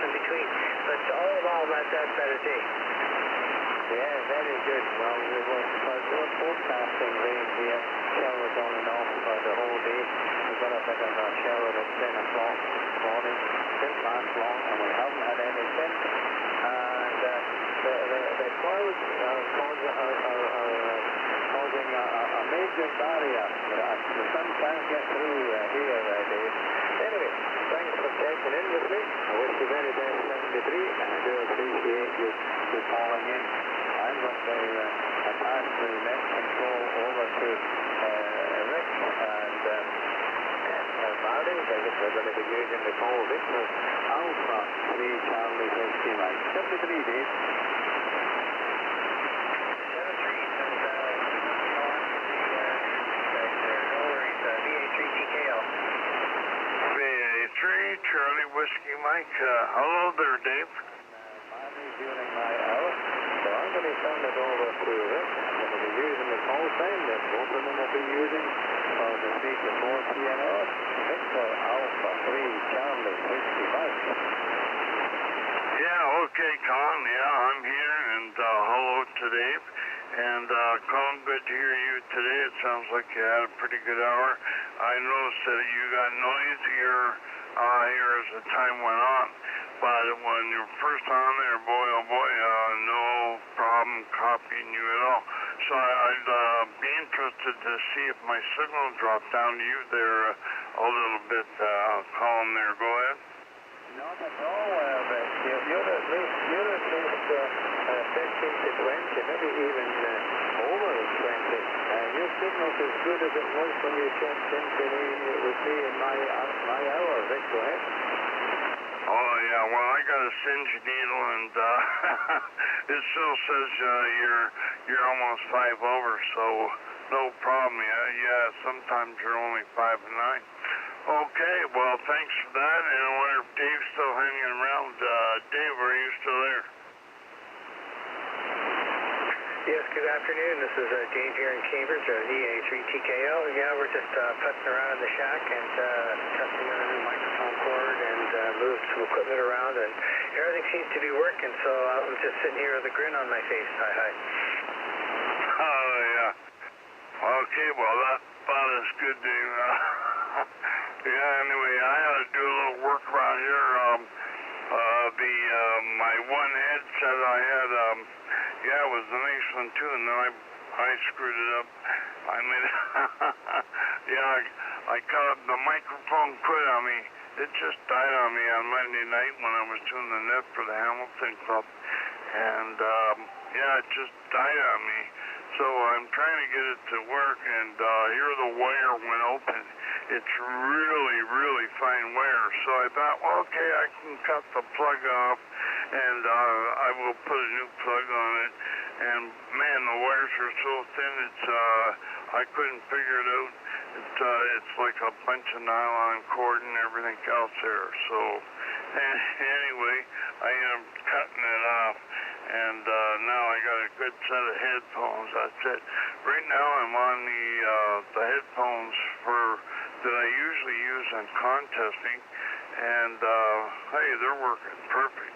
in between. But all in all, not that bad a day. Yeah, very good. Well, we were forecasting rain here, showers on and off for the whole day. We got a bit of a shower at 10 o'clock this morning. Didn't last long, and we haven't had any since. And the clouds are causing a major barrier. The sun can't get through here, Dave. Anyway, thanks for checking in with me. I wish you very best 73, and I do appreciate you calling in. I'm going to pass the net control over to Rick and Barry. I guess we're going to be using the call Victor Alpha 3 Charlie Whiskey Mike. 73, Dave. 73, no worries, VA3BK VA3 Charlie Whiskey Mike. Hello there, Dave. Barry's during my hour. So I'm going to turn it over to Rick. I'm going to be using the call sign that both of them will be using for the 3 to 4 PNO. Victor Alpha 3 Charlie Whiskey Mike. Yeah, okay, Colin. Yeah, I'm here, and hello to Dave. And Colin, good to hear you today. It sounds like you had a pretty good hour. I noticed that you got noisier here as the time went on. But when you're first on there, boy, oh boy, no problem copying you at all. So I'd be interested to see if my signal dropped down to you there a little bit. Colin there, go ahead. Not at all, but you're at least 15 to 20, maybe even over 20. Your signal's as good as it was when you checked in today with me in my hour. Rick, go ahead. Oh yeah, well I got a singe needle and it still says you're almost 5 over, so no problem. Yeah, sometimes you're only 5 and 9. Okay, well thanks for that, and I wonder if Dave's still hanging around. Dave, are you still there? Yes, good afternoon. This is Dave here in Cambridge, VA3TKO. Yeah, we're just putzing around in the shack and testing out a new microphone cord and moved some equipment around, and everything seems to be working, so I'm just sitting here with a grin on my face. Hi. Oh, yeah. Okay, well, that is good, Dave. Yeah, anyway, I had to do a little work around here. My one headset I had, yeah, it was a nice one too, and then I screwed it up. I mean, yeah, I caught the microphone quit on me. It just died on me on Monday night when I was doing the net for the Hamilton Club, and yeah, it just died on me. So I'm trying to get it to work, and here the wire went open. It's really, really fine wire. So I thought, well, okay, I can cut the plug off, and I will put a new plug on it. And man, the wires are so thin, it's I couldn't figure it out. It's like a bunch of nylon cord and everything else there. So anyway, I ended up cutting it off. And now I got a good set of headphones. That's it. Right now I'm on the headphones that I usually use on contesting, and hey, they're working perfect.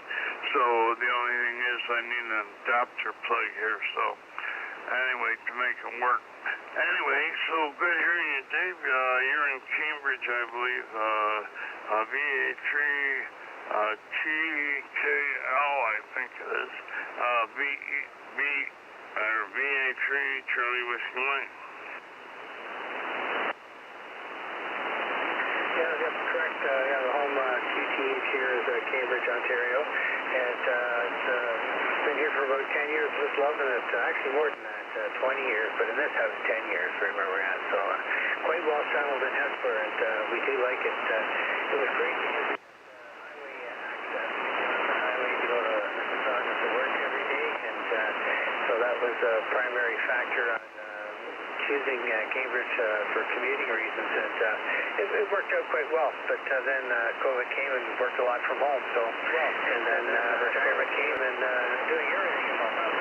So the only thing is I need an adapter plug here. So anyway, to make them work. Anyway, so good hearing you, Dave. You're in Cambridge, I believe. VA3 TKL, I think it is. VA3 Charlie Whiskey Mike. Yeah, that's correct. Yeah, the home QT here is Cambridge, Ontario, and it's been here for about 10 years. Just loving it. Actually more than that, 20 years, but in this house 10 years right where we're at. So quite well settled in Hesper, and we do like it. It was great to use highway access on the highway to go to Mississauga to work every day, and so that was a primary factor on choosing Cambridge for commuting reasons, and it worked out quite well. But then COVID came and worked a lot from home. So, and then retirement came and doing everything from home.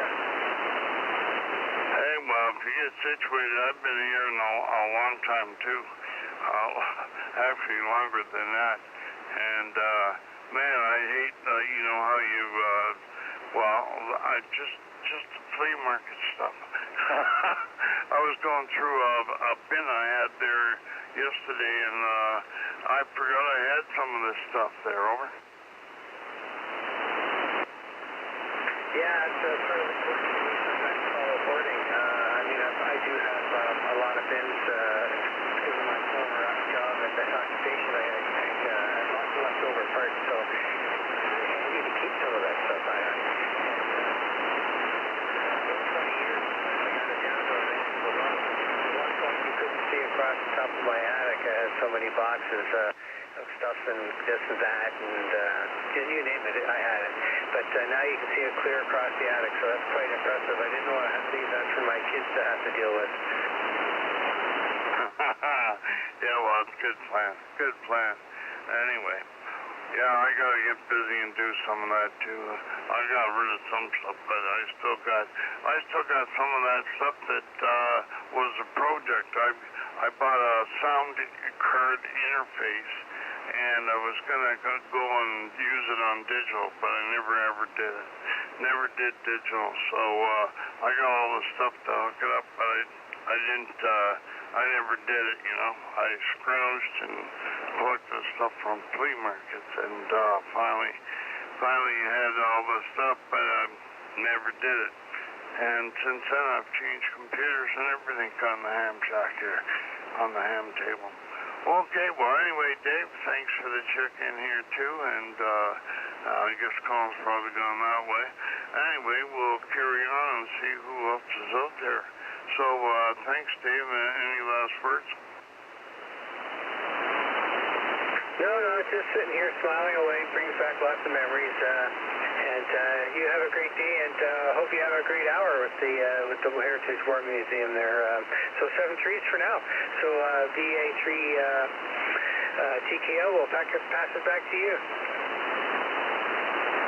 Hey, well, if you get situated, I've been here a long time too. Actually longer than that. And man, I hate you know how you, well, I just the flea market stuff. I was going through a bin I had there yesterday, and I forgot I had some of this stuff there. Over. Yeah, it's part of the course for me sometimes call boarding. I mean, I do have a lot of bins because of my former job at that occupation. I had lots of leftover parts, so it's handy to keep some of that stuff. I 20 years I got it down to a manageable level. At one point, you couldn't see across the top of my attic. I had so many boxes of stuff and this and that, and you name it, I had it. But now you can see it clear across the attic, so that's quite impressive. I didn't want to have to leave that for my kids to have to deal with. Yeah, well, it's a good plan. Good plan. Anyway, yeah, I got to get busy and do some of that too. I got rid of some stuff, but I still got some of that stuff that was a project. I bought a sound card interface, and I was gonna go and use it on digital, but I never ever did it. Never did digital, so I got all the stuff to hook it up, but I didn't. I never did it, you know. I scrounged and collected stuff from flea markets, and finally had all the stuff, but I never did it. And since then, I've changed computers and everything on the ham shack here, on the ham table. Okay, well, anyway, Dave, thanks for the check-in here, too, and I guess Colin's probably gone that way. Anyway, we'll carry on and see who else is out there. So, thanks, Dave. Any last words? No, just sitting here smiling away. Brings back lots of memories. And you have a great day, and hope you have a great hour with the Heritage War Museum there. So 7-3s for now. So VA3 TKO, we'll pass it back to you.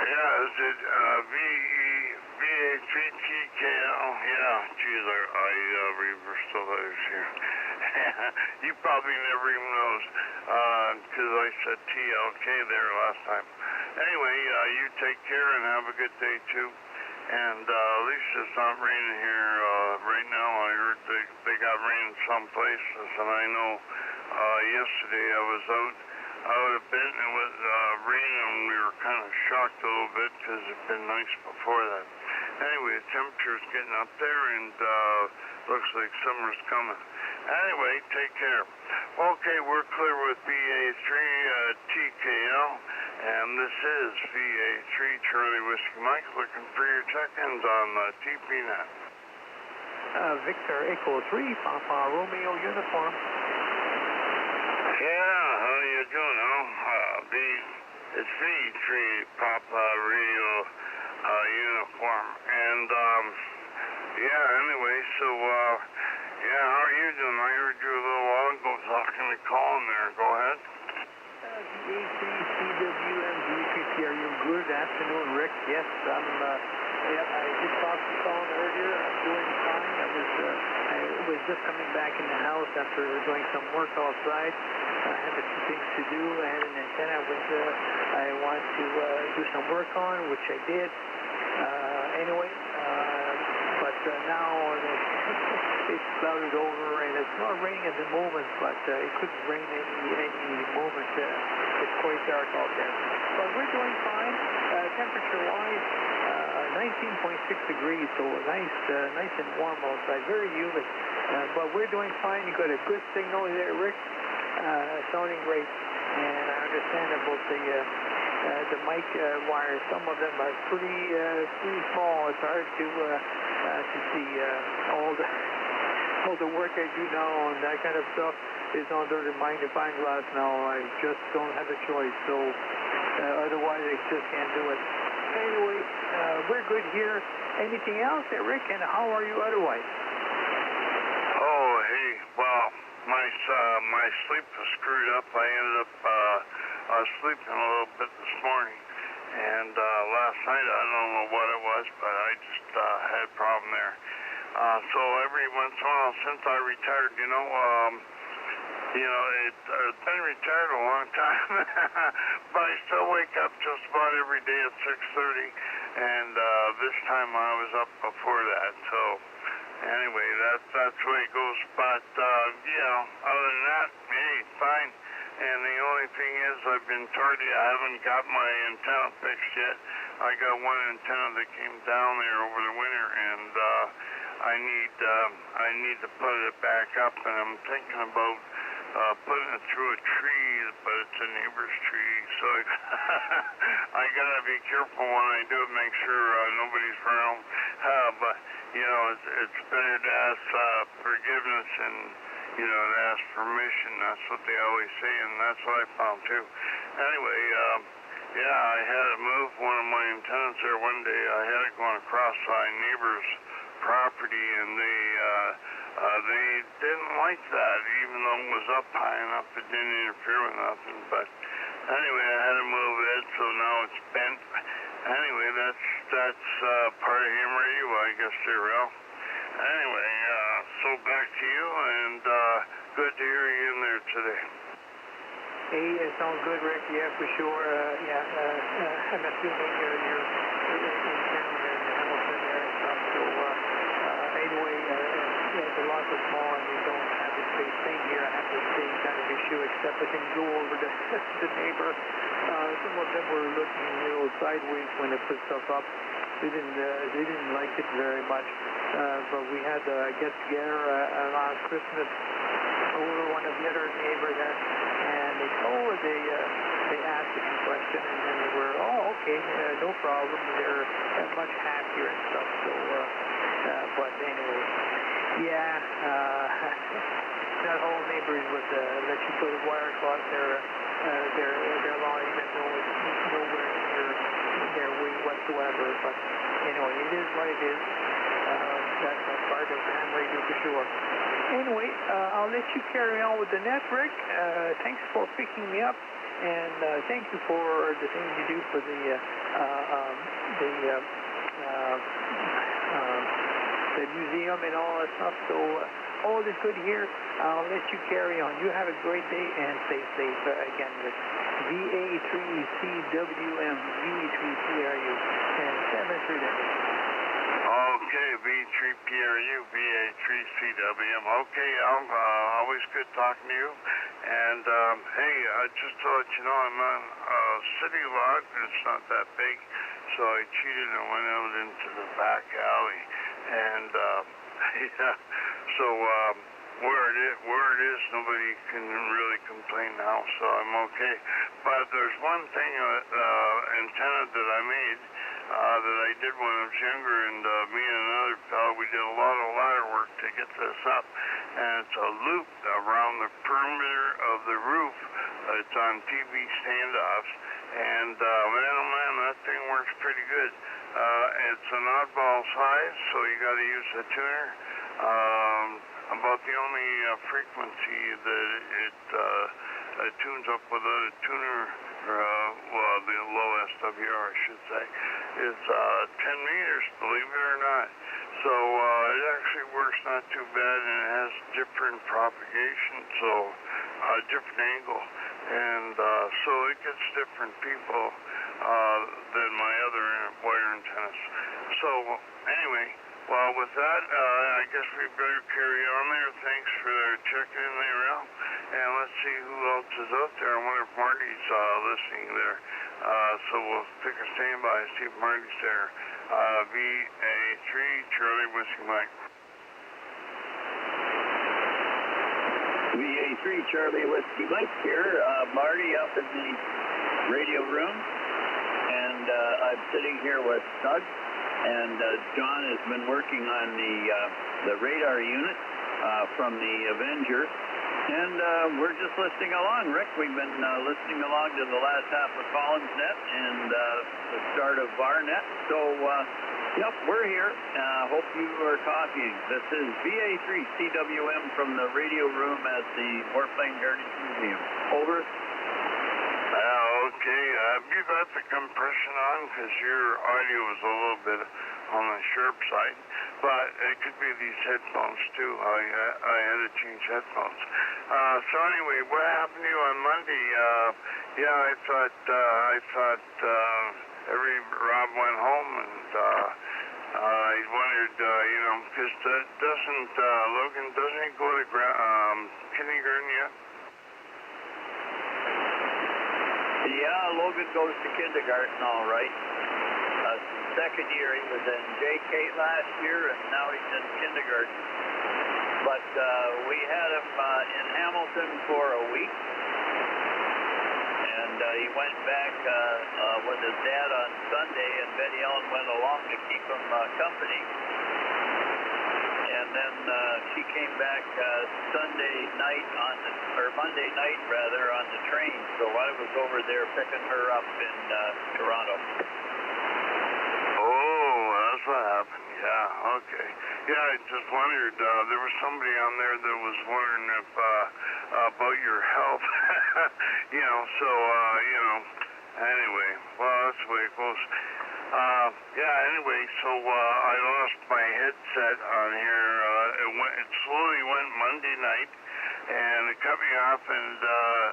Yeah, is it VE3BK Yeah, geez, I reversed the letters here. You probably never even knows, because I said TLK there last time. Anyway, you take care and have a good day too. And at least it's not raining here right now. I heard they got rain in some places, and I know yesterday I was out a bit and it was raining, and we were kind of shocked a little bit because it'd been nice before that. Anyway, the temperature's getting up there, and looks like summer's coming. Anyway, take care. Okay, we're clear with VA3 TKL, and this is VA3 Charlie Whiskey Mike looking for your check-ins on TPNet. Victor Echo 3, Papa Romeo uniform. Yeah, how you doing, it's V3 Papa Rio uniform, and yeah, anyway, so yeah, how are you doing? I heard you a little while ago talking to Colin there. Go ahead. VA3CWMG3P, are you good? Afternoon, Rick. Yes, I did talk to Colin earlier. I'm doing fine. I was just coming back in the house after doing some work outside. I had a few things to do. I had an antenna I wanted to do some work on, which I did. Anyway, but now it's clouded over, and it's not raining at the moment, but it could rain any moment. It's quite dark out there. But we're doing fine. Temperature-wise, 19.6 degrees, so nice and warm outside. Very humid, but we're doing fine. You got a good signal there, Rick. Sounding great, and I understand about the mic wires. Some of them are pretty small. It's hard to see all the work I do now and that kind of stuff is under the magnifying glass now. I just don't have a choice, so otherwise I just can't do it. Anyway, we're good here. Anything else, Rick? And how are you otherwise? Oh, hey, well, my sleep was screwed up. I ended up sleeping a little bit this morning, and last night I don't know what it was, but I just had a problem there. So every once in a while since I retired, you know, you know, it's been retired a long time, but I still wake up just about every day at 6:30, and this time I was up before that, so anyway, that's the way it goes, but, you know, other than that, hey, fine, and the only thing is I've been told I haven't got my antenna fixed yet. I got one antenna that came down there over the winter, and I need to put it back up, and I'm thinking about putting it through a tree, but it's a neighbor's tree, so I gotta be careful when I do it, make sure nobody's around. But you know, it's better to ask forgiveness and you know, to ask permission. That's what they always say, and that's what I found too. Anyway, yeah, I had to move one of my antennas there one day. I had it going across my neighbor's property, and they didn't like that, even though it was up high enough, it didn't interfere with nothing. But anyway, I had to move it, so now it's bent. Anyway, that's part of ham radio, I guess they will. Anyway, so back to you, and good to hear you in there today. Hey, it sounds good, Rick. Yeah, for sure. I'm assuming you're in town there in Hamilton there and stuff. So anyway, the lots are small and we don't have the space. Same here. I have the same kind of issue, except I can go over to the neighbor. Some of them were looking a little sideways when they put stuff up. They didn't like it very much. But we had a get-together last Christmas over one of the other neighbors there, and they asked a few questions, and then they were, oh, okay, no problem. They're much happier and stuff. So, but anyway, yeah, not all neighbors would let you put a wire across their lawn, even though it's nowhere near their way whatsoever. But anyway, it is what it is. That's a part of ham radio for sure. Anyway, I'll let you carry on with the net, Rick. Thanks for picking me up, and thank you for the things you do for the museum and all that stuff. So all is good here. I'll let you carry on. You have a great day and stay safe. Again, with VA3CWM, VE3PRU, and 73. Okay, VE3PRU, VA3CWM. Okay, always good talking to you. And, hey, just to let you know, I'm on a city lot. It's not that big, so I cheated and went out into the back alley. And, yeah, so, where it is, nobody can really complain now, so I'm okay. But there's one thing, antenna that I made, that I did when I was younger, and me and another fellow, we did a lot of ladder work to get this up, and it's a loop around the perimeter of the roof. It's on TV standoffs, and man, oh man, that thing works pretty good. It's an oddball size, so you got to use a tuner. About the only frequency that it tunes up without a tuner, well, the low SWR, I should say, is 10 meters, believe it or not. So it actually works not too bad, and it has different propagation, so different angle, and so it gets different people than my other wire antennas. So anyway, well, with that, I guess we better carry on there. Thanks for checking in there out. And let's see who else is out there. I wonder if Marty's listening there. So we'll take a standby and see if Marty's there. VA3, Charlie, Whiskey Mike. VA3, Charlie, Whiskey Mike here. Marty up in the radio room. And I'm sitting here with Doug. And John has been working on the radar unit from the Avenger, and we're just listening along. Rick, we've been listening along to the last half of Collins Net and the start of our net. So, yep, we're here. Hope you are copying. This is VA3CWM from the radio room at the Warplane Museum. Over. Okay, have you got the compression on? Because your audio is a little bit on the sharp side, but it could be these headphones too. I had to change headphones. So anyway, what happened to you on Monday? Yeah, I thought Rob went home, and I wondered, because doesn't he go to kindergarten yet? Yeah, Logan goes to kindergarten, all right. Second year, he was in JK last year, and now he's in kindergarten. But we had him in Hamilton for a week, and he went back with his dad on Sunday, and Betty Ellen went along to keep him company. And then she came back Monday night on the train. So I was over there picking her up in Toronto. Oh, that's what happened. Yeah, okay. Yeah, I just wondered. There was somebody on there that was wondering if about your health. Anyway, well, that's the way it goes. Anyway, so I lost my headset on here. It slowly went Monday night, and it cut me off, and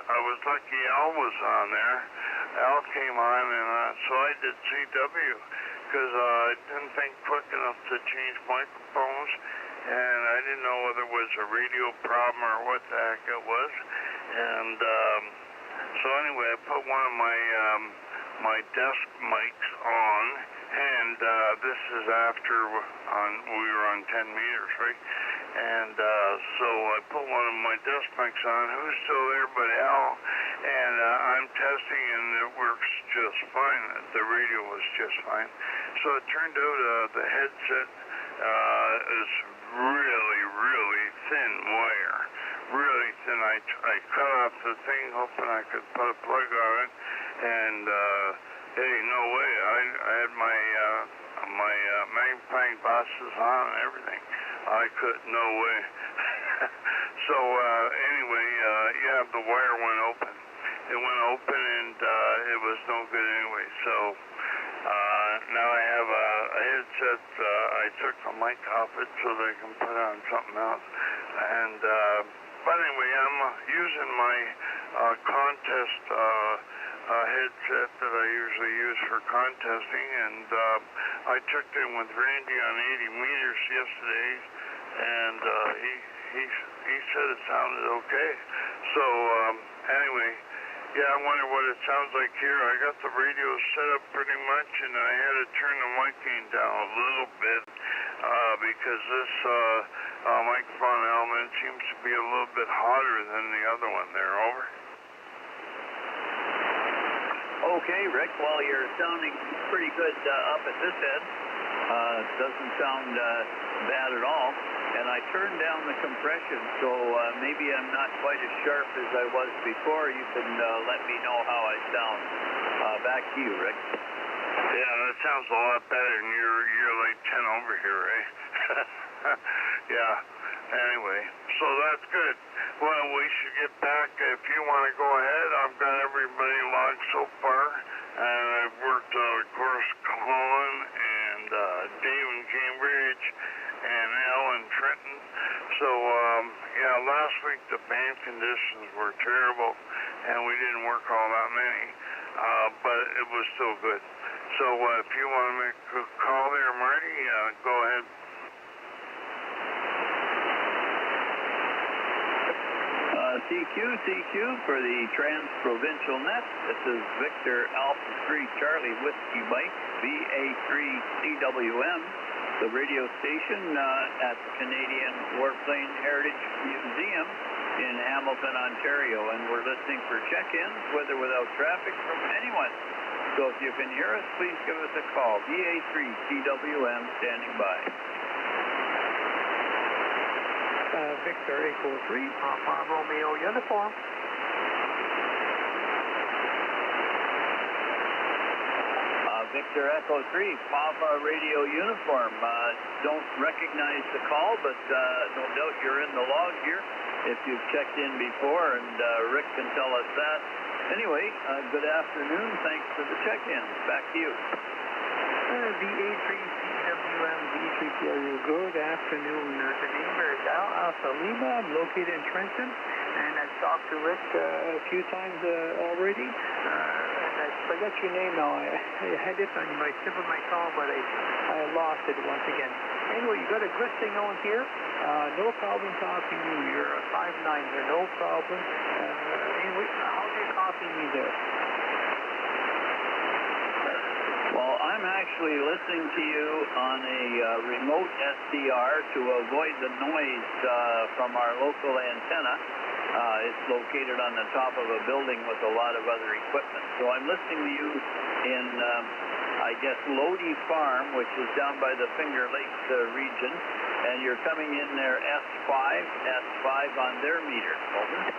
I was lucky Al was on there. Al came on, and so I did CW, because I didn't think quick enough to change microphones, and I didn't know whether it was a radio problem or what the heck it was. And so anyway, I put one of my desk mics on, and this is after we were on 10 meters, right? And so I put one of my desk mics on. Who's still there but Al? And I'm testing, and it works just fine. The radio was just fine. So it turned out the headset is really, really thin wire. Really thin. I cut off the thing, hoping I could put a plug on it, and hey, no way. I had my magnifying glasses on and everything. I could, no way. So anyway, the wire went open. It went open, and it was no good anyway. So now I have a headset. I took the mic off it so that I can put on something else. And but anyway, I'm using my contest headset that I usually use for contesting, and I checked in with Randy on 80 meters yesterday, and he said it sounded okay. So anyway, yeah, I wonder what it sounds like here. I got the radio set up pretty much, and I had to turn the mic gain down a little bit because this microphone element seems to be a little bit hotter than the other one there. Over. Okay, Rick, well, you're sounding pretty good up at this end. Doesn't sound bad at all. And I turned down the compression, so maybe I'm not quite as sharp as I was before. You can let me know how I sound. Back to you, Rick. Yeah, that sounds a lot better than you're like 10 over here, eh? Yeah. Anyway, so that's good. Well, we should get back. If you want to go ahead, I've got everybody logged so far. And I've worked, of course, Colin and Dave in Cambridge and Al in Trenton. So, last week the band conditions were terrible, and we didn't work all that many, but it was still good. So if you want to make a call there, Marty, go ahead. CQ for the TransProvincial Net. This is Victor Alpha 3 Charlie Whiskey Mike, VA3CWM, the radio station at the Canadian Warplane Heritage Museum in Hamilton, Ontario. And we're listening for check-ins, with or without traffic, from anyone. So if you can hear us, please give us a call. VA3CWM standing by. Victor Echo 3, Papa Romeo uniform. Victor Echo 3, Papa radio uniform. Don't recognize the call, but no doubt you're in the log here if you've checked in before, and Rick can tell us that. Anyway, good afternoon. Thanks for the check-in. Back to you. VA3CWM VE3QEE. Good afternoon. The name is Alpha Lima. I'm located in Trenton, and I've talked to Rick a few times already. And I forgot your name now. I had it on my tip of my tongue, but I lost it once again. Anyway, you got a good signal in here. No problem talking to you. You're a 5'9", there, no problem. Anyway, how do you copy me there? Well, I'm actually listening to you on a remote SDR to avoid the noise from our local antenna. It's located on the top of a building with a lot of other equipment. So I'm listening to you in, I guess, Lodi Farm, which is down by the Finger Lakes region, and you're coming in there S5 on their meter. Over.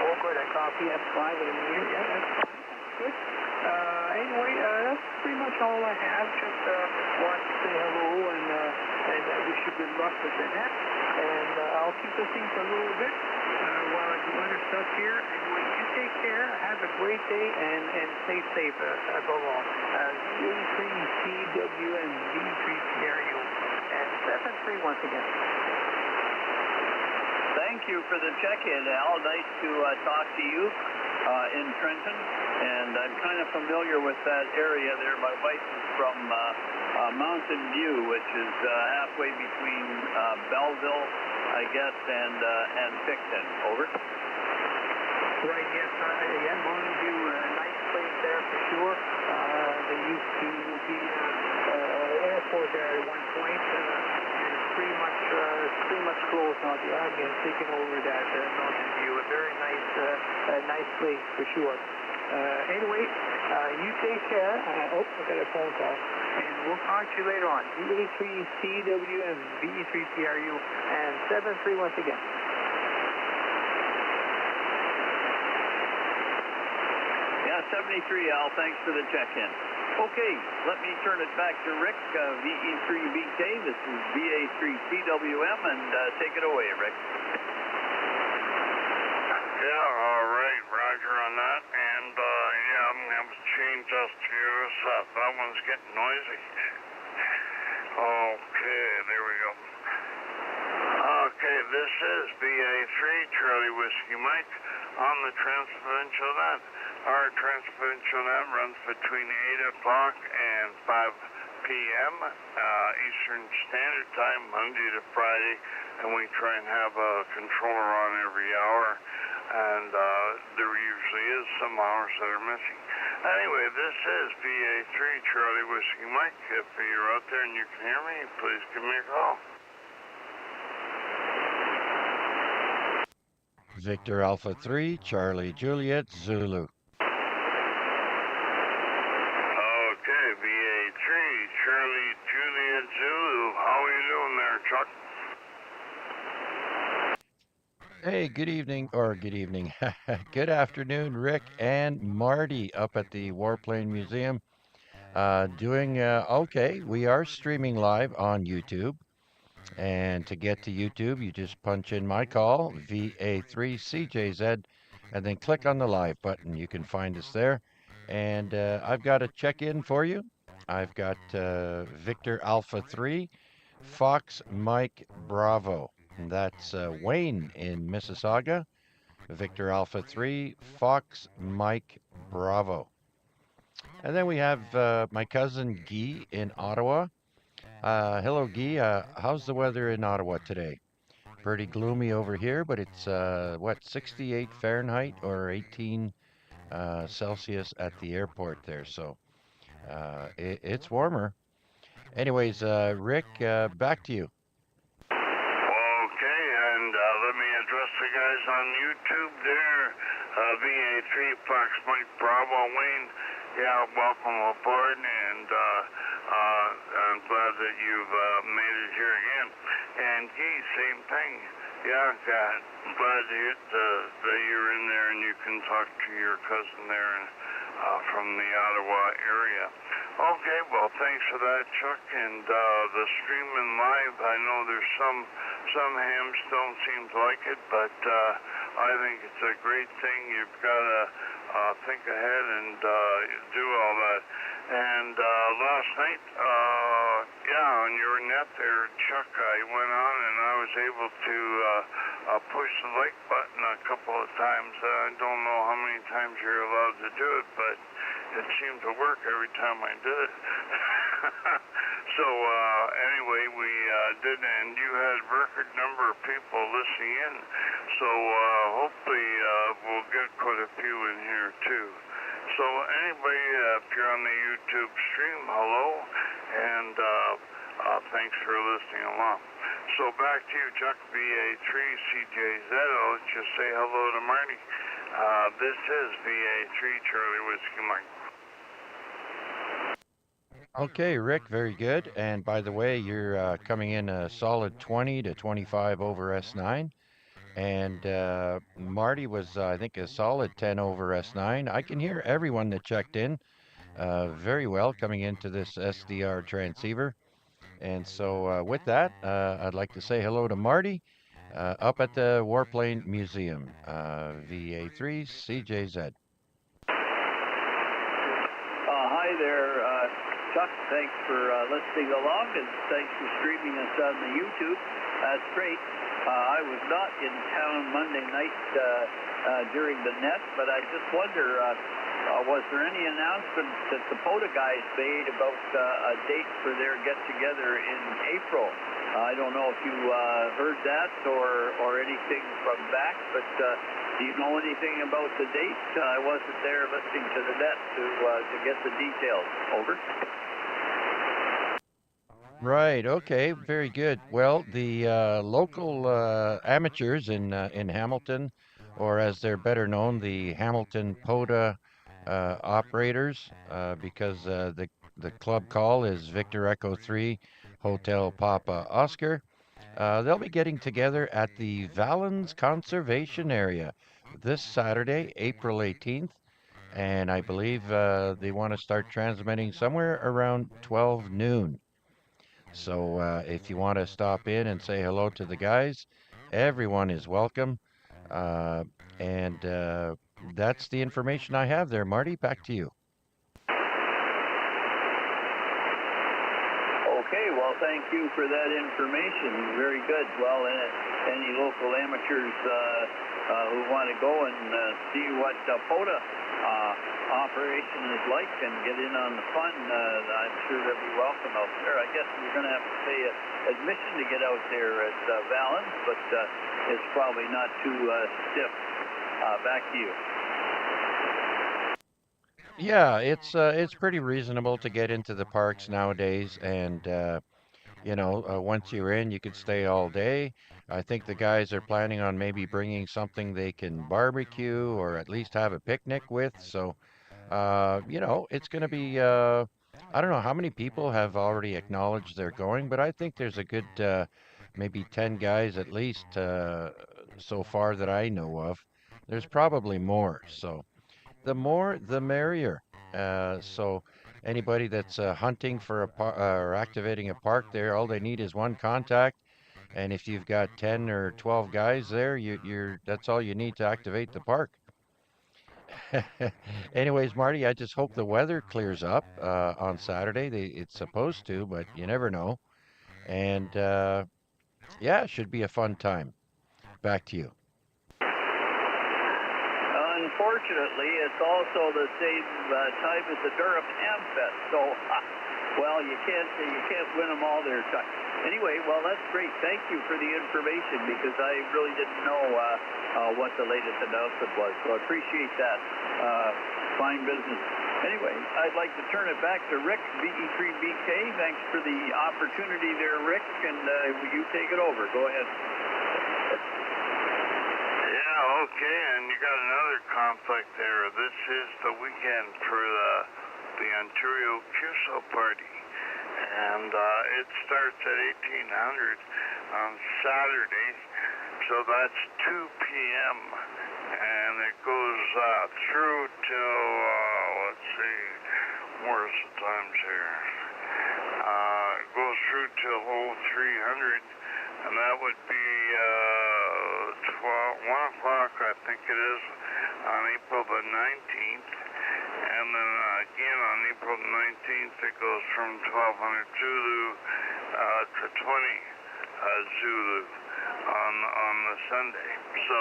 Oh, good. I copy S5 with a meter. Yeah, that's fine. That's good. Anyway, that's pretty much all I have. Just want to say hello and wish you good luck with the net. And I'll keep listening for a little bit while I do other stuff here. Anyway, you take care. Have a great day and stay safe above all. VA3CWM VE3QEE and 73 once again. Thank you for the check-in, Al. Nice to talk to you in Trenton, and I'm kind of familiar with that area there. My wife is from Mountain View, which is halfway between Belleville, I guess, and Picton. Over. Right, yes, yeah, Mountain View, nice place there for sure. There used to be an airport there at one point. Pretty much closed now. The Army has taken over that Mountain View. A very nice place for sure. Anyway, you take care. I got a phone call, and we'll talk to you later on. VA3CWM VE3QEE and 73 once again. Yeah, 73, Al. Thanks for the check-in. Okay, let me turn it back to Rick, VE3BK. This is VA3CWM, and take it away, Rick. Yeah, all right, Roger on that. And, yeah, I'm going to have to change us to yours. That one's getting noisy. Okay, there we go. Okay, this is VA3 Charlie Whiskey Mike on the TransProvincial Net. Our TransProvincial Net runs between 8 o'clock and 5 p.m. Eastern Standard Time, Monday to Friday, and we try and have a controller on every hour, and there usually is some hours that are missing. Anyway, this is VA3 Charlie Whiskey Mike. If you're out there and you can hear me, please give me a call. Victor Alpha 3, Charlie Juliet Zulu. Okay, VA3 Charlie Juliet Zulu. How are you doing there, Chuck? Hey, good evening, good afternoon, Rick and Marty up at the Warplane Museum. Doing okay. We are streaming live on YouTube. And to get to YouTube, you just punch in my call, VA3CJZ, and then click on the live button. You can find us there. And I've got a check-in for you. I've got Victor Alpha 3, Fox Mike Bravo. And that's Wayne in Mississauga. Victor Alpha 3, Fox Mike Bravo. And then we have my cousin Guy in Ottawa. Hello, Guy. How's the weather in Ottawa today? Pretty gloomy over here, but it's, 68 Fahrenheit or 18 Celsius at the airport there. So it's warmer. Anyways, Rick, back to you. Okay, and let me address the guys on YouTube there. VA3 Fox Mike Bravo Wayne. Yeah, welcome aboard, and I'm glad that you've made it here again. And Guy, same thing. Yeah, glad that you're in there and you can talk to your cousin there from the Ottawa area. Okay, well, thanks for that, Chuck. And the streaming live, I know there's some hams don't seem to like it, but I think it's a great thing. You've got to think ahead and do all that. And last night, on your net there, Chuck, I went on and I was able to push the like button a couple of times. I don't know how many times you're allowed to do it, but it seemed to work every time I did it. So anyway, we did, and you had a record number of people listening in. So hopefully we'll get quite a few in here too. So anybody, if you're on the YouTube stream, hello, and thanks for listening along. So back to you, Chuck, VA3CJZ. I'll let you say hello to Marty. This is VA3 Charlie Whiskey Mike. Okay, Rick, very good. And by the way, you're coming in a solid 20 to 25 over S9. And Marty was, I think, a solid 10 over S9. I can hear everyone that checked in very well coming into this SDR transceiver. And so with that, I'd like to say hello to Marty up at the Warplane Museum, VA3CJZ. Hi there, Chuck. Thanks for listening along, and thanks for streaming us on the YouTube. That's great. I was not in town Monday night during the net, but I just wonder, was there any announcement that the POTA guys made about a date for their get-together in April? I don't know if you heard that or anything from back, but do you know anything about the date? I wasn't there listening to the net to get the details. Over. Right. Okay. Very good. Well, the local amateurs in Hamilton, or as they're better known, the Hamilton POTA operators, because the club call is Victor Echo 3 Hotel Papa Oscar. They'll be getting together at the Valens Conservation Area this Saturday, April 18th, and I believe they want to start transmitting somewhere around 12 noon. So if you want to stop in and say hello to the guys, everyone is welcome. And that's the information I have there. Marty, back to you. Okay, well, thank you for that information. Very good. Well, any local amateurs who want to go and see what POTA operation is like and get in on the fun, I'm sure they'll be welcome out there. I guess we're going to have to pay admission to get out there at Valens, but it's probably not too stiff. Back to you. Yeah, it's pretty reasonable to get into the parks nowadays, and once you're in, you could stay all day. I think the guys are planning on maybe bringing something they can barbecue or at least have a picnic with. So, it's going to be. I don't know how many people have already acknowledged they're going, but I think there's a good maybe 10 guys at least so far that I know of. There's probably more. So the more, the merrier. So anybody that's hunting for or activating a park there, all they need is one contact. And if you've got 10 or 12 guys there, that's all you need to activate the park. Anyways, Marty, I just hope the weather clears up on Saturday. It's supposed to, but you never know. And yeah, it should be a fun time. Back to you. Unfortunately, it's also the same time as the Durham Hamfest, so well, you can't win them all there, Chuck. Anyway, well, that's great. Thank you for the information, because I really didn't know what the latest announcement was, so I appreciate that. Fine business. Anyway, I'd like to turn it back to Rick, VE3BK. Thanks for the opportunity there, Rick, and you take it over. Go ahead. Okay, and you got another conflict there. This is the weekend for the Ontario QSO party, and it starts at 1800 on Saturday, so that's 2 p.m., and it goes through till, let's see, where's the times here? It goes through till 0300, and that would be 1 o'clock, I think it is, on April the 19th. And then again on April the 19th, it goes from 1200 Zulu to 20 Zulu on the Sunday. So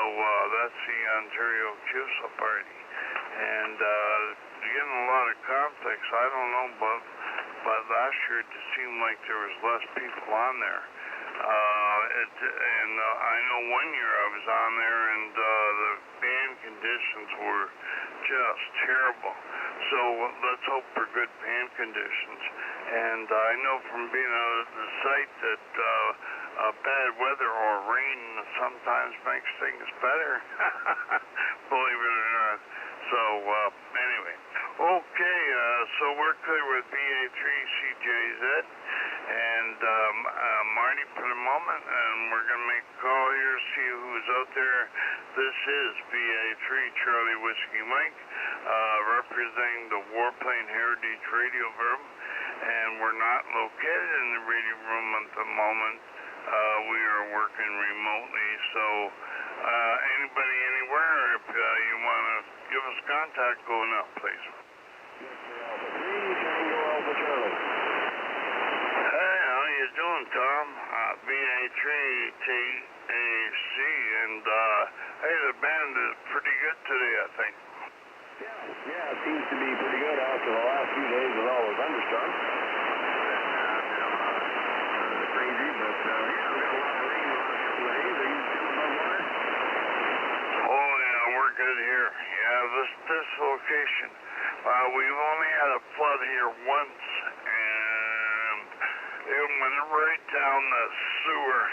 that's the Ontario QSA party. And getting a lot of conflicts. I don't know, but last year it seemed like there was less people on there. I know one year I was on there and the band conditions were just terrible. So let's hope for good band conditions. And I know from being out at the site that bad weather or rain sometimes makes things better. Believe it or not. So anyway, okay, so we're clear with VA3CJZ and Marty for the moment, and we're going to make a call here, see who's out there. This is VA3 Charlie Whiskey Mike, representing the Warplane Heritage Radio Room, and we're not located in the radio room at the moment. We are working remotely, so anybody anywhere, if you want to give us contact, go now, please. Hey, how you doing, Tom? VA3TAC, and hey, the band is pretty good today, I think. Yeah, it seems to be pretty good after the last few days with all the thunderstorms. Crazy, but yeah, we got a lot of rain the last couple of days. Are you still above water? Oh yeah, we're good here. Yeah, this location, we've only had a flood here once, and it went right down the sewer.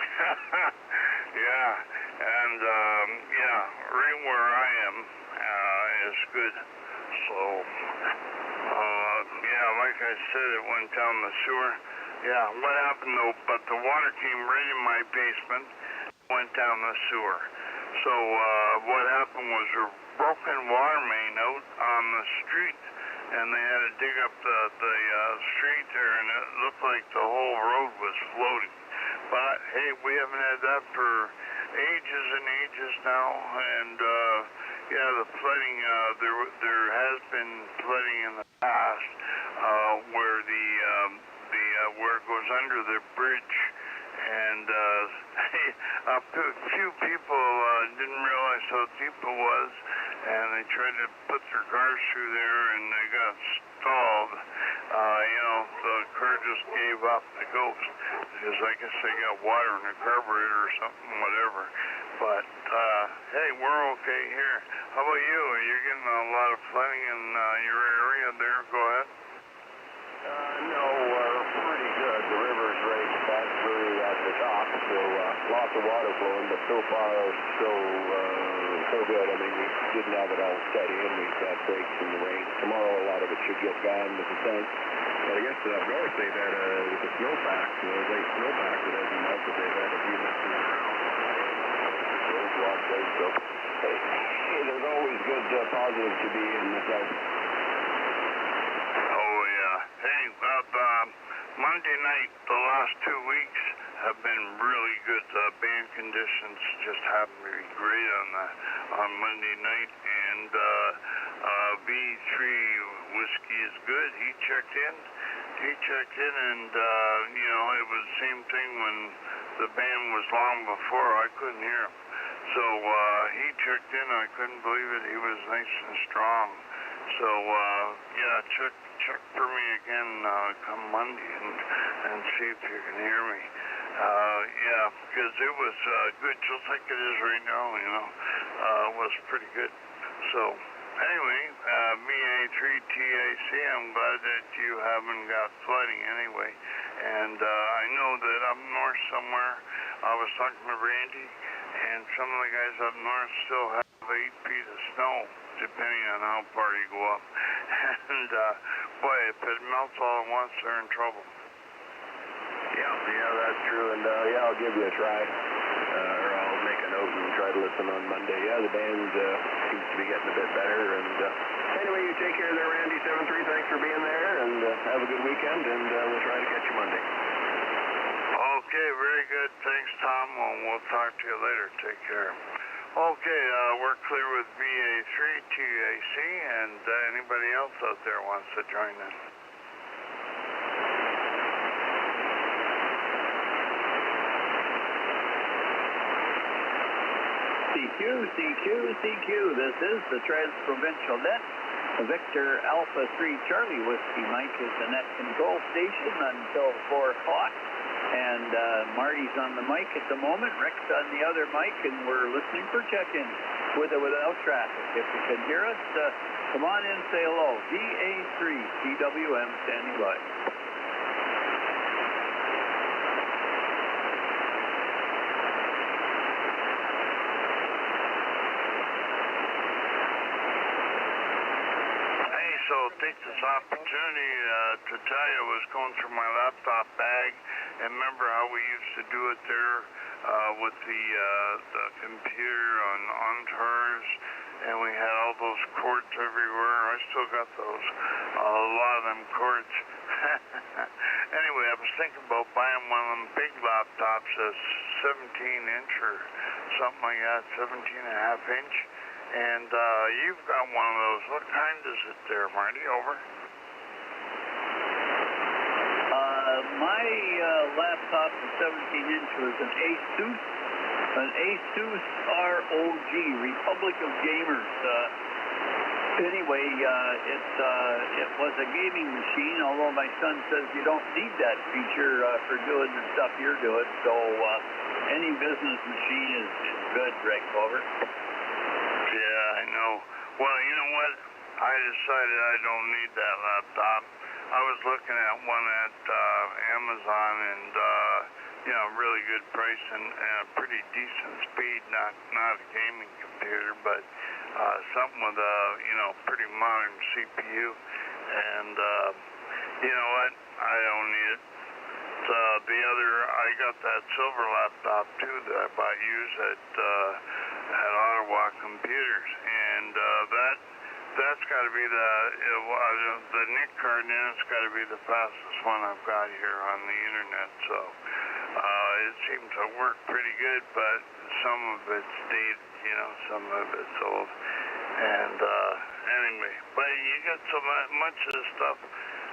Yeah, and yeah, right where I am is good. So yeah, like I said, it went down the sewer. Yeah, what happened though, but the water came right in my basement, went down the sewer. So what happened was a broken water main out on the street, and they had to dig up the street there, and it looked like the whole road was floating. But hey, we haven't had that for ages and ages now, and yeah, the flooding, there has been flooding in the past where where it goes under the bridge, and a few people didn't realize how deep it was, and they tried to put their cars through there, and they got stalled. You know, the car just gave up the ghost, because I guess they got water in the carburetor or something, whatever. But hey, we're okay here. How about you? Are you getting a lot of flooding in your area there? Go ahead. No, we're pretty good. The river's right back through at the top, so lots of water flowing, but so far so good. I mean, we didn't have it all steady, and we've had breaks in the rain. Tomorrow, a lot of it should get gone with the sun. But I guess up north they've had with the snowpack, the late snowpack that hasn't melted, they've had a few messing around. Those washed out, so hey, there's always good positive to be in the south. Hey, Monday night, the last 2 weeks have been really good. Band conditions just happen to be great on Monday night, and V3 Whiskey is good. He checked in, and you know, it was the same thing when the band was long before. I couldn't hear him, so he checked in. I couldn't believe it. He was nice and strong. So yeah, check for me again come Monday and see if you can hear me. Yeah, because it was good, just like it is right now. You know, it was pretty good. So anyway, VA3TAC, I'm glad that you haven't got flooding anyway. And I know that up north somewhere, I was talking to Randy, and some of the guys up north still have 8 feet of snow, depending on how far you go up. And boy, if it melts all at once, they're in trouble. Yeah, that's true. And yeah, I'll give you a try, or I'll make a note and try to listen on Monday. Yeah, the band seems to be getting a bit better. And anyway, you take care there, Randy 73. Thanks for being there, and have a good weekend. And we'll try to catch you Monday. Okay, very good. Thanks, Tom. We'll talk to you later. Take care. Okay, we're clear with VA3CJZ, and anybody else out there wants to join us. CQ. This is the TransProvincial Net. Victor Alpha 3 Charlie Whiskey Mike is the net control station until 4 o'clock. And Marty's on the mic at the moment, Rick's on the other mic, and we're listening for check-in with or without traffic. If you can hear us, come on in, say hello. VA3CWM standing by. Hey, so take this opportunity to tell you I was going through my laptop bag. And remember how we used to do it there with the computer on tours, and we had all those cords everywhere. I still got those, a lot of them cords. Anyway, I was thinking about buying one of them big laptops, a 17-inch or something like that, 17.5-inch. And you've got one of those. What kind is it there, Marty? Over. My laptop, the 17-inch, was an Asus ROG, Republic of Gamers. Anyway, it was a gaming machine, although my son says you don't need that feature for doing the stuff you're doing. So any business machine is good, Rick. Over. Yeah, I know. Well, you know what? I decided I don't need that laptop. I was looking at one at Amazon, and really good price and a pretty decent speed. Not a gaming computer, but something with a pretty modern CPU. And you know what? I don't need it. I got that silver laptop too that I bought used at Ottawa Computers, and that's got to be the NIC card in it's got to be the fastest one I've got here on the internet. So it seems to work pretty good, but some of it's dated, some of it's old. And anyway, but you get so much of the stuff.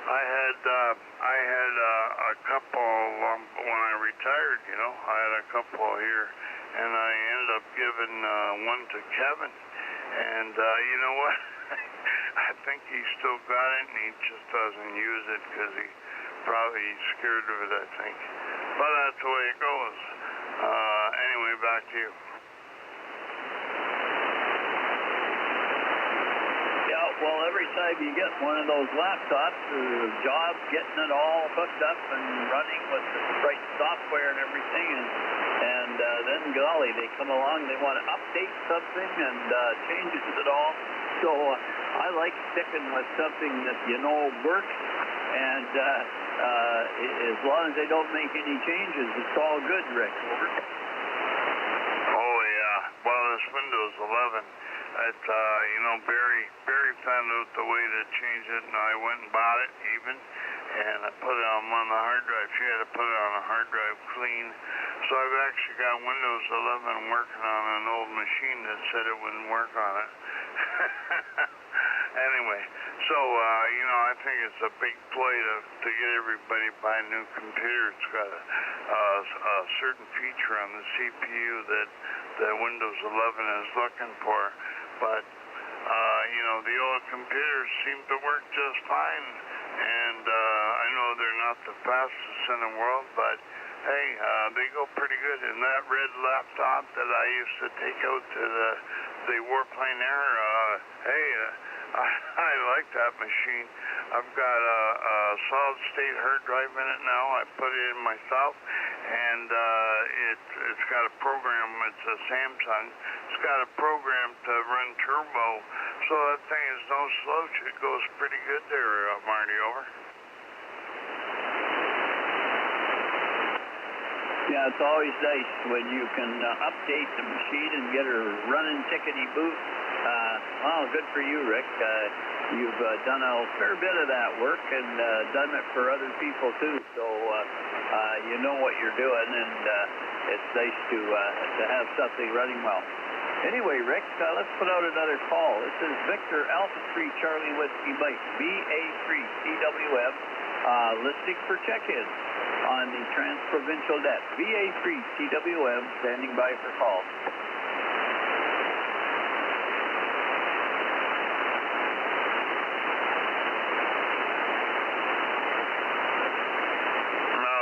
I had a couple when I retired. I had a couple here, and I ended up giving one to Kevin. And you know what? I think he's still got it, and he just doesn't use it because he's scared of it, I think. But that's the way it goes. Anyway, back to you. Yeah, well, every time you get one of those laptops, the job getting it all hooked up and running with the right software and everything, and then golly, they come along, they want to update something and changes it all. So I like sticking with something that works, and as long as they don't make any changes, it's all good, Rick. Over. Oh yeah, well, this Windows 11, it's Barry found out the way to change it, and I went and bought it even, and I put it on the hard drive. She had to put it on a hard drive clean. So I've actually got Windows 11 working on an old machine that said it wouldn't work on it. Anyway, so I think it's a big play to get everybody to buy a new computer. It's got a certain feature on the CPU that Windows 11 is looking for, but the old computers seem to work just fine, and I know they're not the fastest in the world, but hey, they go pretty good. And that red laptop that I used to take out to the Warplane Air, I like that machine. I've got a solid-state hard drive in it now. I put it in myself, and it's got a program. It's a Samsung. It's got a program to run turbo, so that thing is no slouch. It goes pretty good there, Marty. Over. Yeah, it's always nice when you can update the machine and get her running tickety-boot. Well, good for you, Rick. You've done a fair bit of that work and done it for other people, too. So you know what you're doing, and it's nice to have something running well. Anyway, Rick, let's put out another call. This is Victor Alpha 3 Charlie Whiskey Mike, VA3CWM, listening for check-ins on the TransProvincial Net. VA3CWM, standing by for call.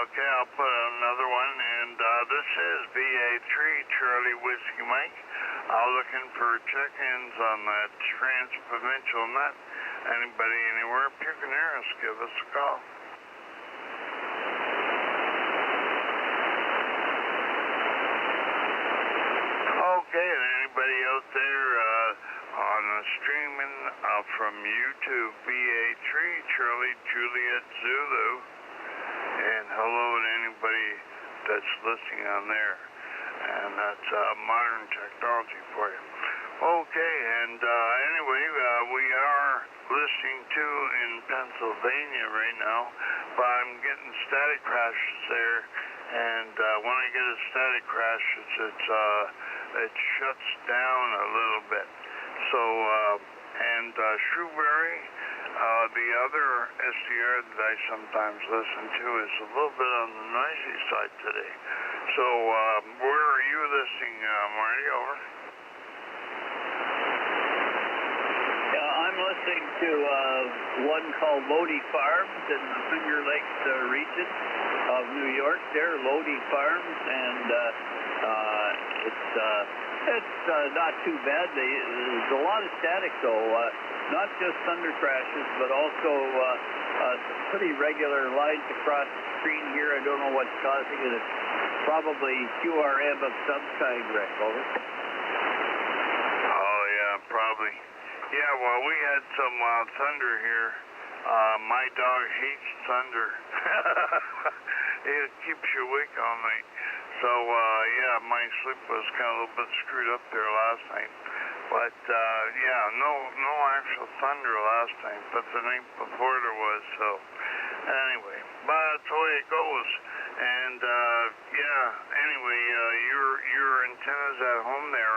Okay, I'll put out another one, and this is VA3 Charlie Whiskey Mike. Looking for check-ins on that TransProvincial Net. Anybody anywhere, if you can hear us, give us a call. Okay, and anybody out there on the streaming from YouTube, VA3 Charlie Juliet Zulu, and hello to anybody that's listening on there. And that's modern technology for you. Okay, and anyway, we are listening to in Pennsylvania right now, but I'm getting static crashes there, and when I get a static crash, it shuts down a little bit. So, and Shrewsbury, the other SDR that I sometimes listen to is a little bit on the noisy side today. So, where are you listening, Marty? Over. Yeah, I'm listening to one called Lodi Farms in the Finger Lakes region of New York. They're Lodi Farms, and it's not too bad. There's a lot of static, though. Not just thunder crashes, but also pretty regular lines across the screen here. I don't know what's causing it. It's probably QRM of some kind, Rick. Over. Oh, yeah, probably. Yeah, well, we had some thunder here. My dog hates thunder. It keeps you awake all night. So, yeah, my sleep was kind of a little bit screwed up there last night. But, yeah, no actual thunder last night, but the night before there was, so anyway, but that's the way it goes. And, yeah, anyway, your antennas at home there,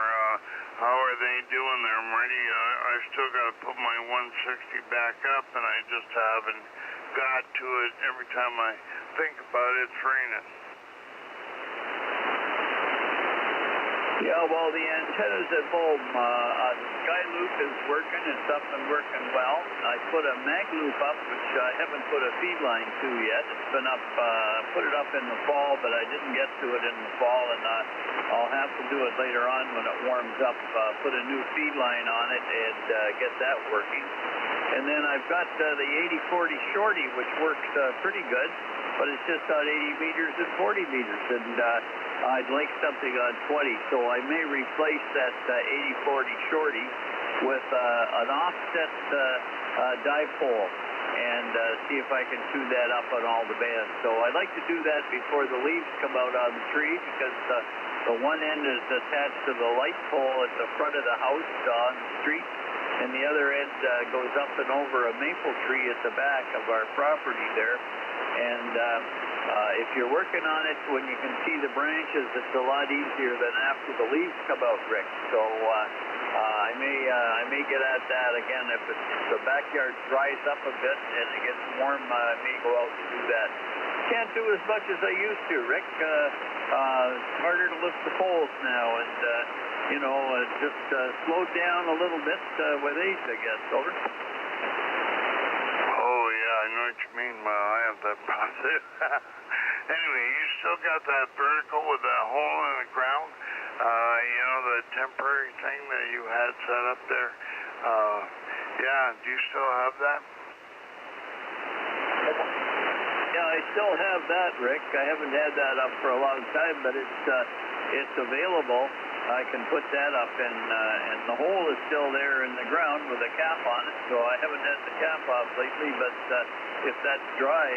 how are they doing there, Marty? I still got to put my 160 back up, and I just haven't got to it. Every time I think about it, it's raining. Yeah, well, the antennas at home, the sky loop is working. It's up and working well. I put a mag loop up, which I haven't put a feed line to yet. It's been up, put it up in the fall, but I didn't get to it in the fall, and I'll have to do it later on when it warms up, put a new feed line on it and get that working. And then I've got the 80-40 shorty, which works pretty good, but it's just on 80 meters and 40 meters, and I'd like something on 20, so I may replace that 80-40 shorty with an offset dipole and see if I can tune that up on all the bands. So I'd like to do that before the leaves come out on the tree, because the one end is attached to the light pole at the front of the house on the street, and the other end goes up and over a maple tree at the back of our property there. And if you're working on it when you can see the branches, it's a lot easier than after the leaves come out, Rick. So I may get at that again if the backyard dries up a bit and it gets warm. I may go out and do that. Can't do as much as I used to, Rick. It's harder to lift the poles now, and you know, just slowed down a little bit with age, I guess. Over. I know what you mean. I have that problem. Anyway, you still got that vertical with that hole in the ground? You know, the temporary thing that you had set up there? Yeah, do you still have that? Yeah, I still have that, Rick. I haven't had that up for a long time, but it's available. I can put that up, and the hole is still there in the ground with a cap on it, so I haven't had the cap off lately, but if that's dry,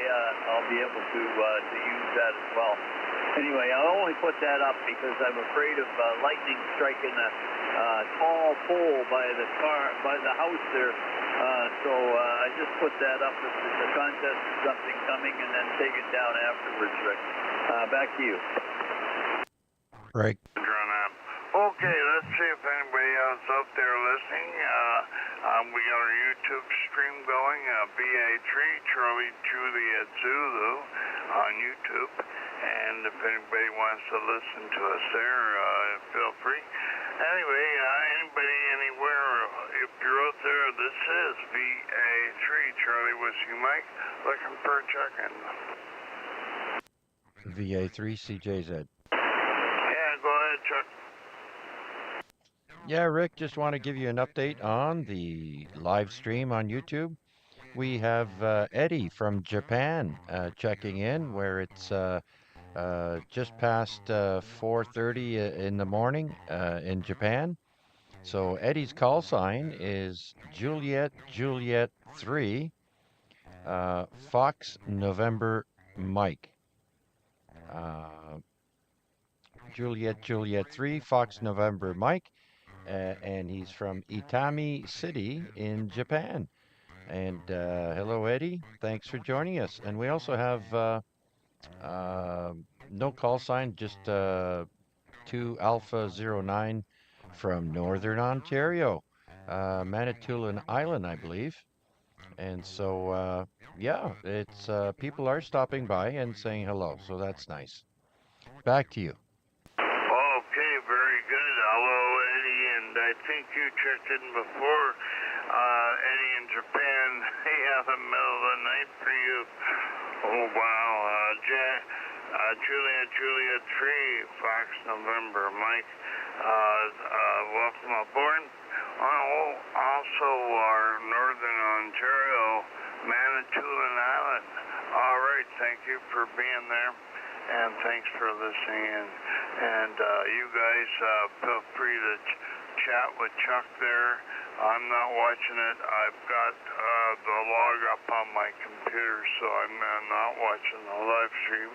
I'll be able to use that as well. Anyway, I'll only put that up because I'm afraid of lightning striking a tall pole by the house there, so I just put that up if there's a contest or something coming, and then take it down afterwards, Rick. Back to you. Right. Okay, let's see. see if anybody else out there listening. We got our YouTube stream going, VA3 Charlie Juliet Zulu on YouTube. And if anybody wants to listen to us there, feel free. Anyway, anybody anywhere, if you're out there, this is VA3 Charlie Whiskey Mike looking for a check-in. VA3CJZ. Yeah, go ahead, Chuck. Yeah, Rick, just want to give you an update on the live stream on YouTube. We have Eddie from Japan checking in, where it's just past 4:30 in the morning in Japan. So Eddie's call sign is Juliet 3, Fox November Mike. Juliet 3, Fox November Mike, and he's from Itami City in Japan. And hello, Eddie. Thanks for joining us. And we also have no call sign, just 2 Alpha 09 from Northern Ontario, Manitoulin Island, I believe. And so, yeah, it's people are stopping by and saying hello, so that's nice. Back to you. Okay, very good. Hello, Eddie, and I think you checked in before. Eddie in Japan, yeah, the middle of the night for you. Oh, wow. Juliet 3, Fox November, Mike. Welcome aboard. Also, our Northern Ontario, Manitoulin Island. All right, thank you for being there. And thanks for listening in. And you guys feel free to chat with Chuck there. I'm not watching it. I've got the log up on my computer, so I'm not watching the live stream.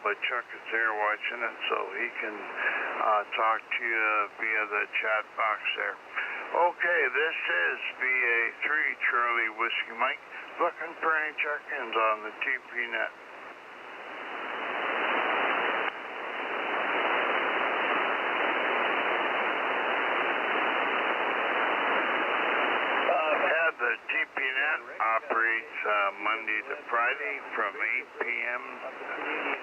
But Chuck is there watching it, so he can talk to you via the chat box there. Okay, this is VA3 Charlie Whiskey Mike, looking for any check-ins on the TP net. The TPNet operates Monday to Friday from 8 p.m.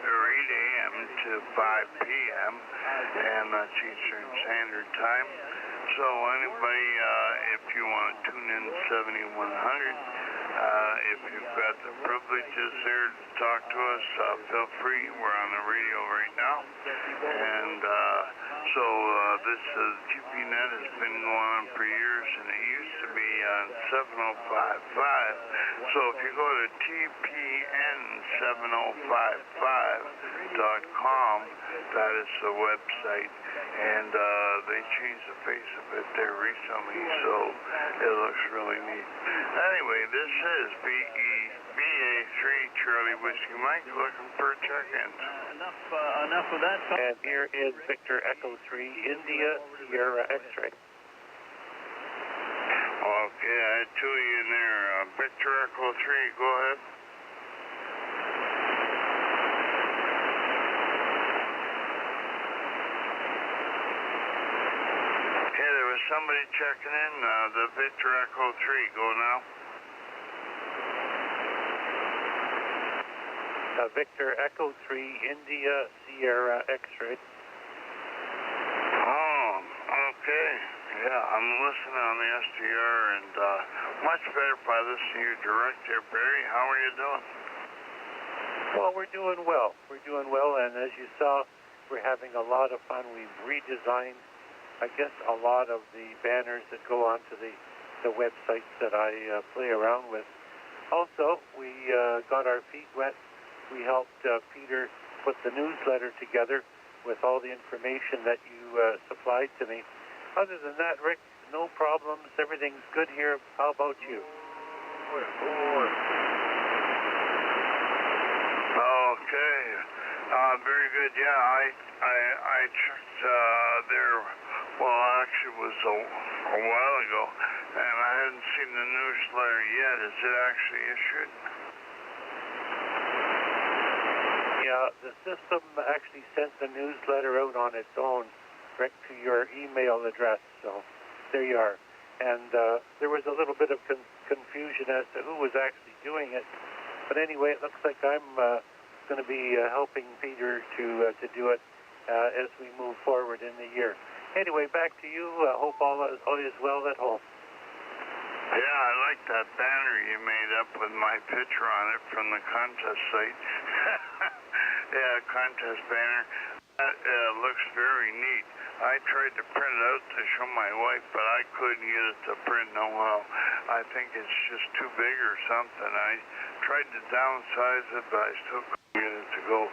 or 8 a.m. to 5 p.m. and that's Eastern Standard Time. So anybody, if you want to tune in 7100, if you've got the privileges there to talk to us, feel free. We're on the radio right now. And so this TPNet has been going on for years, and it used to be on 7055. So if you go to tpn7055.com, that is the website. And they changed the face of it there recently, so it looks really neat. Anyway, this is VA3 Charlie Whiskey Mike looking for check-ins. Enough of that. And here is Victor Echo 3 India Sierra X-ray. Okay, I had two of you in there. Victor Echo 3, go ahead. Okay, there was somebody checking in. The Victor Echo 3, go now. Victor Echo 3 India Sierra X-ray. Oh, okay. Yeah, I'm listening on the SDR, and much better if I listen to you direct there, Barry. How are you doing? Well, we're doing well. We're doing well, and as you saw, we're having a lot of fun. We've redesigned, I guess, a lot of the banners that go onto the websites that I play around with. Also, we got our feet wet. We helped Peter put the newsletter together with all the information that you supplied to me. Other than that, Rick, no problems. Everything's good here. How about you? Okay. Very good. Yeah, I checked there. Well, actually, it was a while ago, and I hadn't seen the newsletter yet. Is it actually issued? Yeah, the system actually sent the newsletter out on its own. direct to your email address. So there you are. And there was a little bit of confusion as to who was actually doing it. But anyway, it looks like I'm going to be helping Peter to do it as we move forward in the year. Anyway, back to you. Hope all is well at home. Yeah, I like that banner you made up with my picture on it from the contest site. Yeah, contest banner. That looks very neat. I tried to print it out to show my wife, but I couldn't get it to print no how. I think it's just too big or something. I tried to downsize it, but I still couldn't get it to go.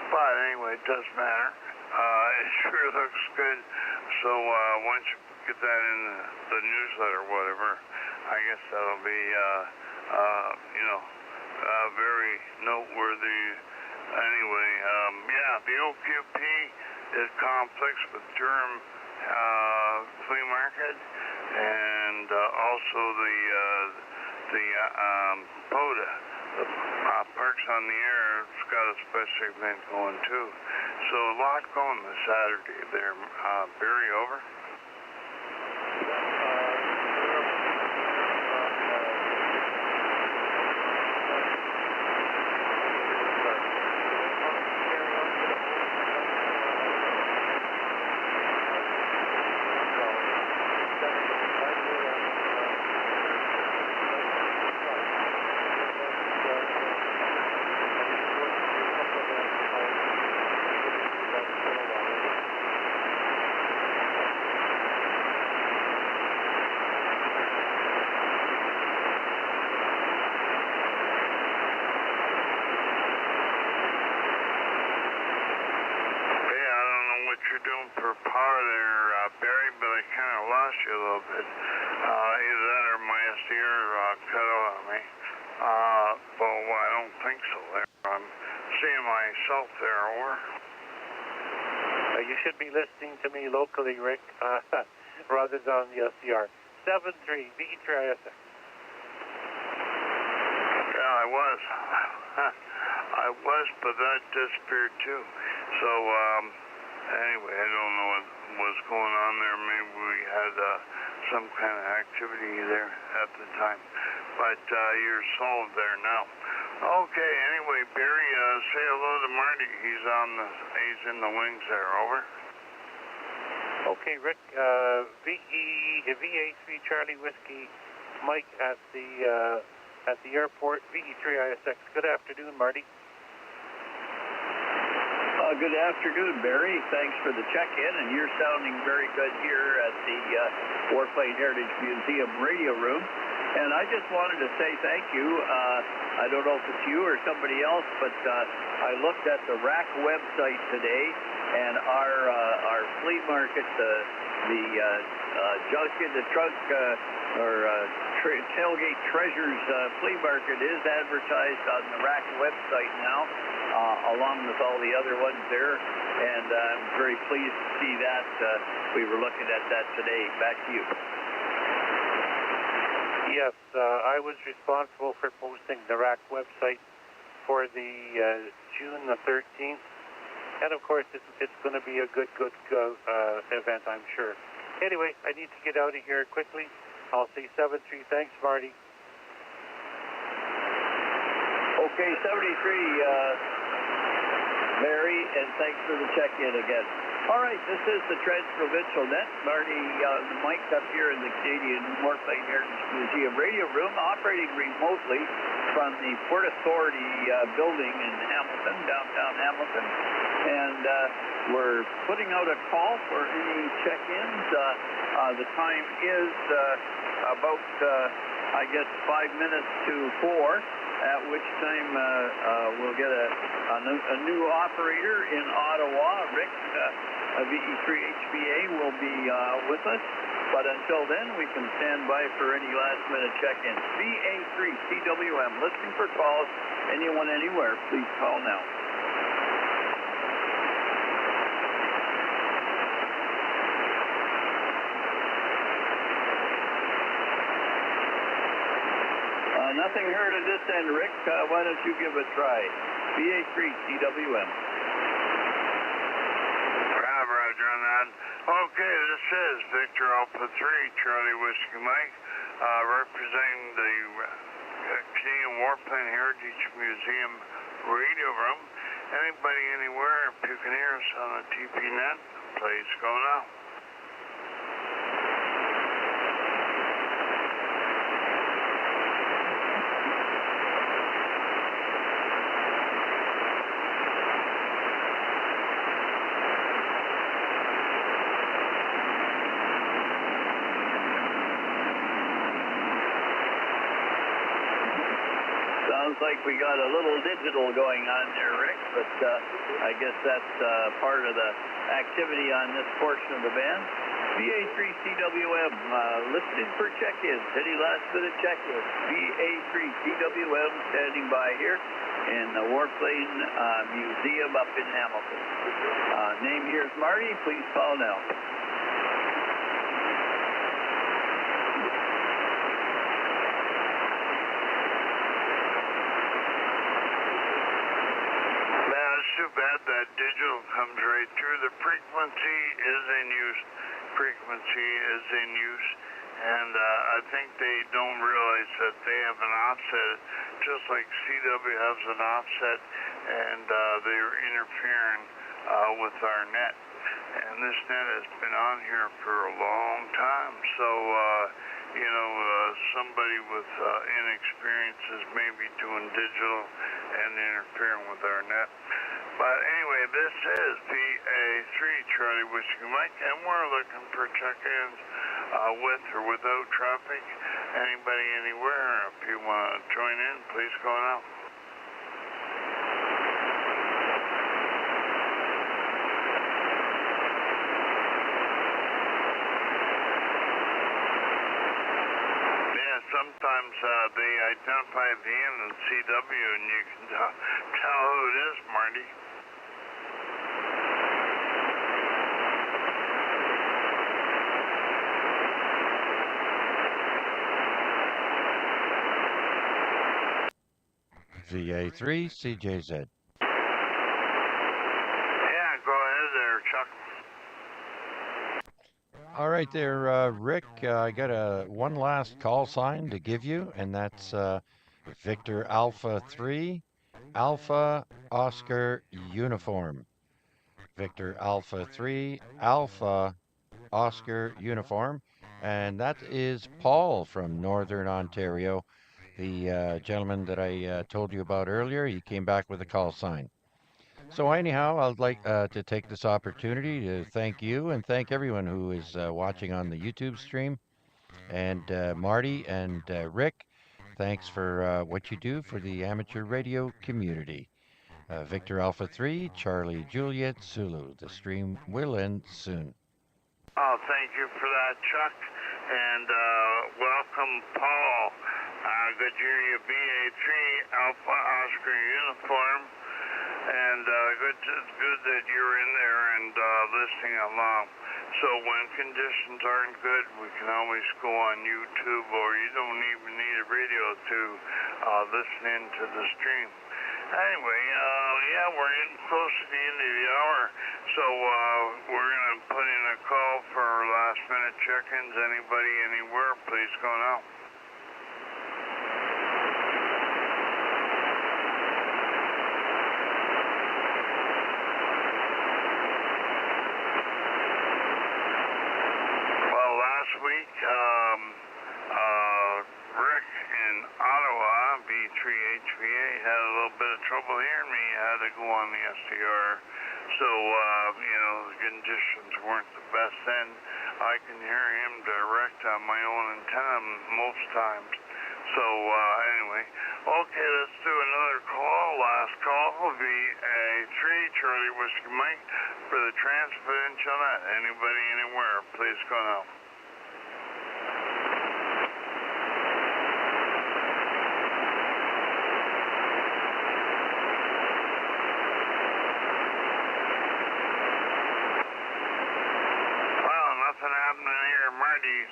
But anyway, it doesn't matter. It sure looks good. So once you get that in the newsletter or whatever, I guess that'll be, very noteworthy. Anyway, yeah, the OQP is conflicts with Durham Flea Market, and also the POTA, the Parks on the Air, has got a special event going too. So a lot going this Saturday there. Barry, over. Doing per power there, Barry, but I kind of lost you a little bit. Either that or my SDR cut out on me. But I don't think so there. I'm seeing myself there, over. You should be listening to me locally, Rick, rather than on the SDR. 73, VE3BK. Yeah, I was. I was, but that disappeared too. So, anyway, I don't know what was going on there. Maybe we had some kind of activity there at the time. But you're solved there now. Okay, anyway, Barry, say hello to Marty. He's in the wings there, over. Okay, Rick, VA3 Charlie Whiskey, Mike at the airport, VE3ISX. Good afternoon, Marty. Good afternoon, Barry. Thanks for the check-in, and you're sounding very good here at the Warplane Heritage Museum radio room. And I just wanted to say thank you. I don't know if it's you or somebody else, but I looked at the RAC website today, and our flea market, the Junket, the Trunk, Tailgate Treasures flea market is advertised on the RAC website now, along with all the other ones there, and I'm very pleased to see that. We were looking at that today. Back to you. Yes, I was responsible for posting the RAC website for the June the 13th, and of course it's going to be a good event, I'm sure. Anyway, I need to get out of here quickly. I'll say 73. Thanks, Marty. Okay, 73, Mary, and thanks for the check-in again. All right, this is the TransProvincial Net. Marty on the mic up here in the Canadian Warplane Heritage Museum radio room, operating remotely from the Port Authority building in Hamilton, downtown Hamilton. And we're putting out a call for any check-ins. The time is about, 5 minutes to 4. At which time we'll get a new operator in Ottawa. Rick, VE3HBA, will be with us. But until then, we can stand by for any last-minute check-ins. VA3CWM, listening for calls. Anyone, anywhere, please call now. Nothing heard at this end, Rick. Why don't you give it a try? VA3CWM. Roger. Roger on that. Okay, this is Victor Alpha 3, Charlie Whiskey Mike, representing the Canadian Warplane Heritage Museum radio room. Anybody anywhere, if you can hear us on the TP net, please go now. Sounds like we got a little digital going on there, Rick, but I guess that's part of the activity on this portion of the band. VA3CWM, listening for check-in. Any last minute check-in. VA3CWM standing by here in the Warplane Museum up in Hamilton. Name here is Marty. Please call now. Too bad that digital comes right through. The frequency is in use. And I think they don't realize that they have an offset, just like CW has an offset, and they're interfering with our net. And this net has been on here for a long time. So, somebody with inexperience is maybe doing digital and interfering with our net. But anyway, this is VA3 Charlie Whiskey Mike, and we're looking for check-ins with or without traffic. Anybody anywhere, if you want to join in, please go now. Sometimes they identify the end in CW, and you can tell who it is, Marty. VA3CJZ. Yeah, go ahead there, Chuck. All right there, Rick. I got one last call sign to give you, and that's Victor Alpha 3, Alpha Oscar Uniform. Victor Alpha 3, Alpha Oscar Uniform. And that is Paul from Northern Ontario, the gentleman that I told you about earlier. He came back with a call sign. So anyhow, I'd like to take this opportunity to thank you and thank everyone who is watching on the YouTube stream. And Marty and Rick, thanks for what you do for the amateur radio community. Victor Alpha 3, Charlie Juliet Zulu. The stream will end soon. Oh, thank you for that, Chuck. And welcome, Paul. Good to hear you, VA3 Alpha Oscar Uniform. And it's good that you're in there and listening along. So when conditions aren't good, we can always go on YouTube, or you don't even need a radio to listen in to the stream. Anyway, we're getting close to the end of the hour, so we're going to put in a call for last-minute check-ins. Anybody, anywhere, please go now. Well, last week, Rick in Ottawa, V3HVA, had a little bit of trouble hearing me. Had to go on the SDR. So, the conditions weren't the best then. I can hear him direct on my own antenna most times. So, anyway. Okay, let's do another call. Last call, VA3, Charlie Whiskey Mike, for the TransProvincial Net. Anybody, anywhere, please go now.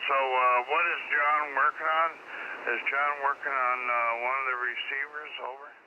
So what is John working on? Is John working on one of the receivers? Over.